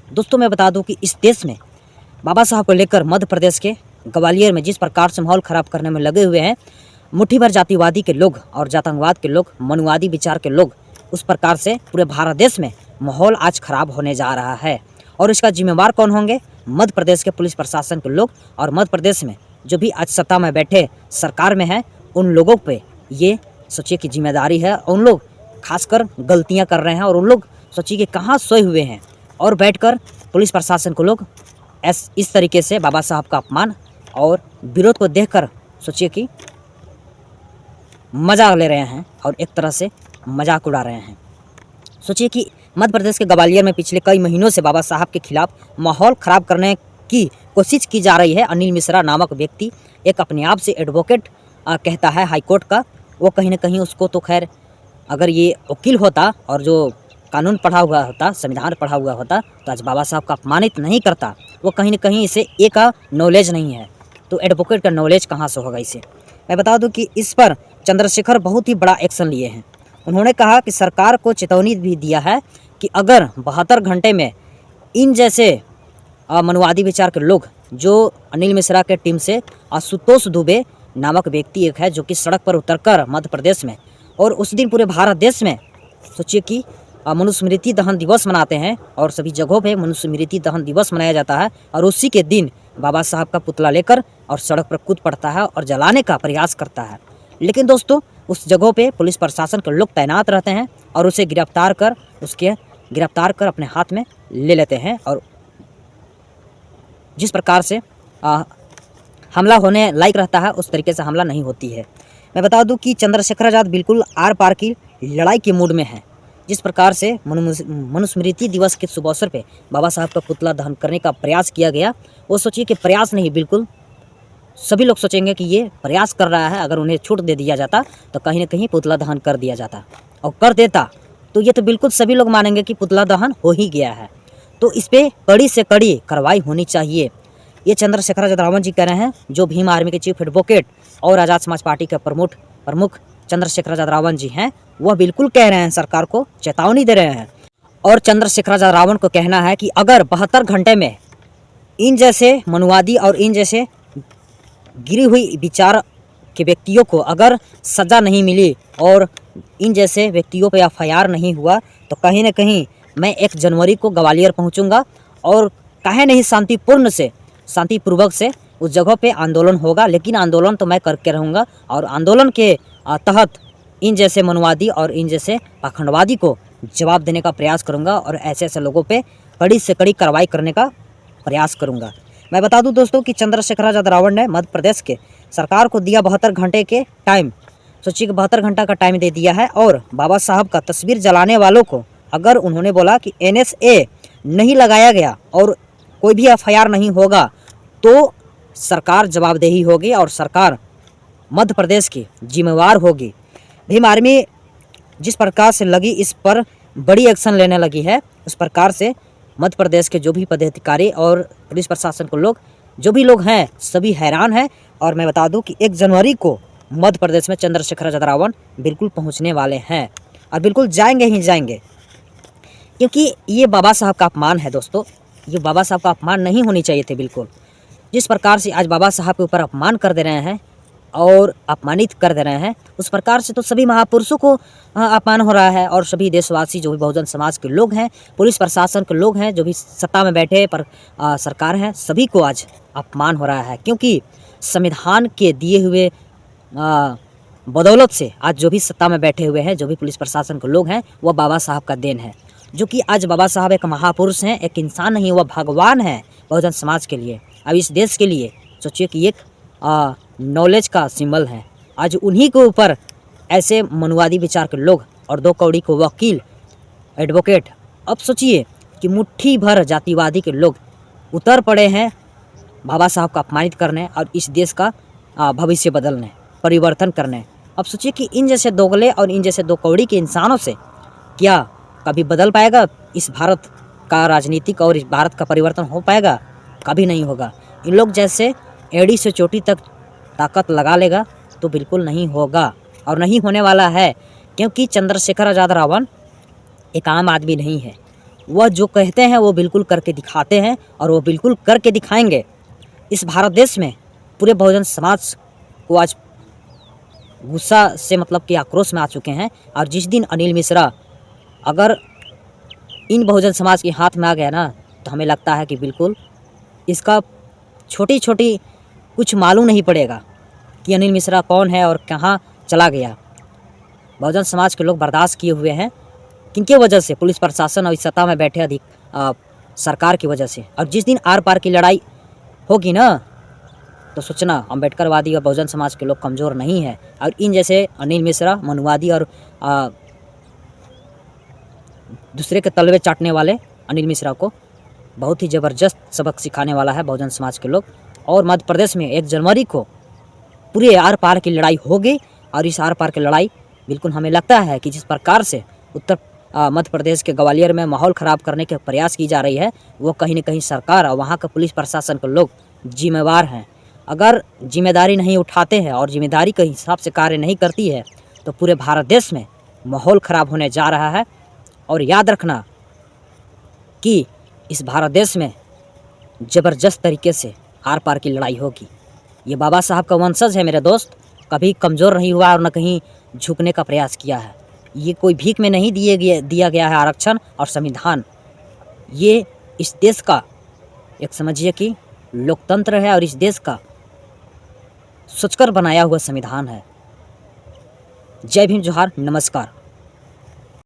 दोस्तों मैं बता दूं कि इस देश में बाबा साहब को लेकर मध्य प्रदेश के ग्वालियर में जिस प्रकार से माहौल ख़राब करने में लगे हुए हैं मुट्ठी भर जातिवादी के लोग और जातंगवाद के लोग, मनुवादी विचार के लोग, उस प्रकार से पूरे भारत देश में माहौल आज ख़राब होने जा रहा है। और इसका जिम्मेवार कौन होंगे? मध्य प्रदेश के पुलिस प्रशासन के लोग और मध्य प्रदेश में जो भी आज सत्ता में बैठे सरकार में हैं उन लोगों पे ये सोचिए कि जिम्मेदारी है। उन लोग खासकर गलतियां कर रहे हैं और उन लोग सोचिए कि कहाँ सोए हुए हैं और बैठकर पुलिस प्रशासन को लोग इस तरीके से बाबा साहब का अपमान और विरोध को देखकर सोचिए कि मजा ले रहे हैं और एक तरह से मजाक उड़ा रहे हैं। सोचिए कि मध्य प्रदेश के ग्वालियर में पिछले कई महीनों से बाबा साहब के खिलाफ माहौल ख़राब करने की कोशिश की जा रही है। अनिल मिश्रा नामक व्यक्ति एक अपने आप से एडवोकेट कहता है हाईकोर्ट का। वो कहीं ना कहीं उसको तो खैर अगर ये वकील होता और जो कानून पढ़ा हुआ होता, संविधान पढ़ा हुआ होता तो आज बाबा साहब का अपमानित नहीं करता। वो कहीं ना कहीं इसे ए का नॉलेज नहीं है तो एडवोकेट का नॉलेज कहाँ से होगा इसे। मैं बता दूं कि इस पर चंद्रशेखर बहुत ही बड़ा एक्शन लिए हैं। उन्होंने कहा कि सरकार को चेतावनी भी दिया है कि अगर 72 घंटे में इन जैसे मनुवादी विचार के लोग जो अनिल मिश्रा के टीम से आशुतोष दुबे नामक व्यक्ति एक है जो कि सड़क पर उतरकर मध्य प्रदेश में और उस दिन पूरे भारत देश में सोचिए कि मनुस्मृति दहन दिवस मनाते हैं और सभी जगहों पे मनुस्मृति दहन दिवस मनाया जाता है और उसी के दिन बाबा साहब का पुतला लेकर और सड़क पर कूद पड़ता है और जलाने का प्रयास करता है। लेकिन दोस्तों उस जगहों पे पुलिस प्रशासन के लोग तैनात रहते हैं और उसे गिरफ्तार कर अपने हाथ में ले लेते हैं और जिस प्रकार से हमला होने लायक रहता है उस तरीके से हमला नहीं होती है। मैं बता दूं कि चंद्रशेखर आज़ाद बिल्कुल आर पार की लड़ाई के मूड में है। जिस प्रकार से मनुस्मृति दिवस के शुभ अवसर पर बाबा साहब का पुतला दहन करने का प्रयास किया गया, वो सोचिए कि प्रयास नहीं, बिल्कुल सभी लोग सोचेंगे कि ये प्रयास कर रहा है। अगर उन्हें छूट दे दिया जाता तो कहीं ना कहीं पुतला दहन कर दिया जाता और कर देता तो ये तो बिल्कुल सभी लोग मानेंगे कि पुतला दहन हो ही गया है। तो इस पर कड़ी से कड़ी कार्रवाई होनी चाहिए। ये चंद्रशेखर आज़ाद रावण जी कह रहे हैं, जो भीम आर्मी के चीफ एडवोकेट और आज़ाद समाज पार्टी के प्रमुख चंद्रशेखर आज़ाद रावण जी हैं, वह बिल्कुल कह रहे हैं, सरकार को चेतावनी दे रहे हैं। और चंद्रशेखर आज़ाद रावण को कहना है कि अगर 72 घंटे में इन जैसे मनुवादी और इन जैसे गिरी हुई विचार के व्यक्तियों को अगर सज़ा नहीं मिली और इन जैसे व्यक्तियों पर FIR नहीं हुआ तो कहीं ना कहीं मैं 1 जनवरी को ग्वालियर पहुंचूंगा और काहे नहीं शांतिपूर्वक से उस जगह पे आंदोलन होगा। लेकिन आंदोलन तो मैं करके रहूँगा और आंदोलन के तहत इन जैसे मनुवादी और इन जैसे पाखंडवादी को जवाब देने का प्रयास करूँगा और ऐसे लोगों पे कड़ी से कड़ी कार्रवाई करने का प्रयास करूँगा। मैं बता दूं दोस्तों कि चंद्रशेखर आज़ाद रावण ने मध्य प्रदेश के सरकार को दिया 72 घंटे के टाइम। सोचिए कि 72 घंटा का टाइम दे दिया है और बाबा साहब का तस्वीर जलाने वालों को अगर उन्होंने बोला कि NSA नहीं लगाया गया और कोई भी FIR नहीं होगा तो सरकार जवाबदेही होगी और सरकार मध्य प्रदेश की जिम्मेवार होगी। भीम आर्मी जिस प्रकार से लगी इस पर बड़ी एक्शन लेने लगी है, उस प्रकार से मध्य प्रदेश के जो भी पदाधिकारी और पुलिस प्रशासन को लोग जो भी लोग हैं सभी हैरान हैं। और मैं बता दूं कि 1 जनवरी को मध्य प्रदेश में चंद्रशेखर आज़ाद रावण बिल्कुल पहुंचने वाले हैं और बिल्कुल जाएंगे ही जाएंगे, क्योंकि ये बाबा साहब का अपमान है दोस्तों। ये बाबा साहब का अपमान नहीं होनी चाहिए थे। बिल्कुल जिस प्रकार से आज बाबा साहब के ऊपर अपमान कर दे रहे हैं और अपमानित कर दे रहे हैं, उस प्रकार से तो सभी महापुरुषों को अपमान हो रहा है और सभी देशवासी जो भी बहुजन समाज के लोग हैं, पुलिस प्रशासन के लोग हैं, जो भी सत्ता में बैठे पर सरकार है, सभी को आज अपमान हो रहा है। क्योंकि संविधान के दिए हुए बदौलत से आज जो भी सत्ता में बैठे हुए हैं, जो भी पुलिस प्रशासन के लोग हैं, वह बाबा साहब का देन है। जो कि आज बाबा साहब एक महापुरुष हैं, एक इंसान नहीं, वह भगवान है बहुजन समाज के लिए। अब इस देश के लिए सोचिए कि एक नॉलेज का सिंबल है। आज उन्हीं के ऊपर ऐसे मनुवादी विचार के लोग और 2 कौड़ी को वकील एडवोकेट, अब सोचिए कि मुट्ठी भर जातिवादी के लोग उतर पड़े हैं बाबा साहब का अपमानित करने और इस देश का भविष्य बदलने, परिवर्तन करने। अब सोचिए कि इन जैसे दोगले और इन जैसे 2 कौड़ी के इंसानों से क्या कभी बदल पाएगा इस भारत का राजनीतिक और इस भारत का परिवर्तन हो पाएगा? कभी नहीं होगा। इन लोग जैसे एड़ी से चोटी तक ताकत लगा लेगा तो बिल्कुल नहीं होगा और नहीं होने वाला है। क्योंकि चंद्रशेखर आज़ाद रावण एक आम आदमी नहीं है, वह जो कहते हैं वो बिल्कुल करके दिखाते हैं और वो बिल्कुल करके दिखाएंगे। इस भारत देश में पूरे बहुजन समाज को आज गुस्सा से मतलब कि आक्रोश में आ चुके हैं। और जिस दिन अनिल मिश्रा अगर इन बहुजन समाज के हाथ में आ गया ना, तो हमें लगता है कि बिल्कुल इसका छोटी छोटी कुछ मालूम नहीं पड़ेगा कि अनिल मिश्रा कौन है और कहाँ चला गया। बहुजन समाज के लोग बर्दाश्त किए हुए हैं किनके वजह से, पुलिस प्रशासन और इस सत्ता में बैठे सरकार की वजह से। और जिस दिन आर पार की लड़ाई होगी ना, तो सोचना अम्बेडकरवादी और बहुजन समाज के लोग कमज़ोर नहीं हैं। और इन जैसे अनिल मिश्रा मनुवादी और दूसरे के तलवे चाटने वाले अनिल मिश्रा को बहुत ही ज़बरदस्त सबक सिखाने वाला है बहुजन समाज के लोग। और मध्य प्रदेश में 1 जनवरी को पूरे आर पार की लड़ाई होगी। और इस आर पार की लड़ाई बिल्कुल हमें लगता है कि जिस प्रकार से मध्य प्रदेश के ग्वालियर में माहौल ख़राब करने के प्रयास की जा रही है, वो कहीं न कहीं सरकार और वहाँ का पुलिस प्रशासन के लोग जिम्मेवार हैं। अगर जिम्मेदारी नहीं उठाते हैं और जिम्मेदारी के हिसाब से कार्य नहीं करती है, तो पूरे भारत देश में माहौल ख़राब होने जा रहा है। और याद रखना कि इस भारत देश में ज़बरदस्त तरीके से आर पार की लड़ाई होगी। ये बाबा साहब का वंशज है मेरे दोस्त, कभी कमज़ोर नहीं हुआ और न कहीं झुकने का प्रयास किया है। ये कोई भीख में नहीं दिया गया है आरक्षण और संविधान। ये इस देश का एक समझिए कि लोकतंत्र है और इस देश का सोचकर बनाया हुआ संविधान है। जय भीम, जोहार, नमस्कार।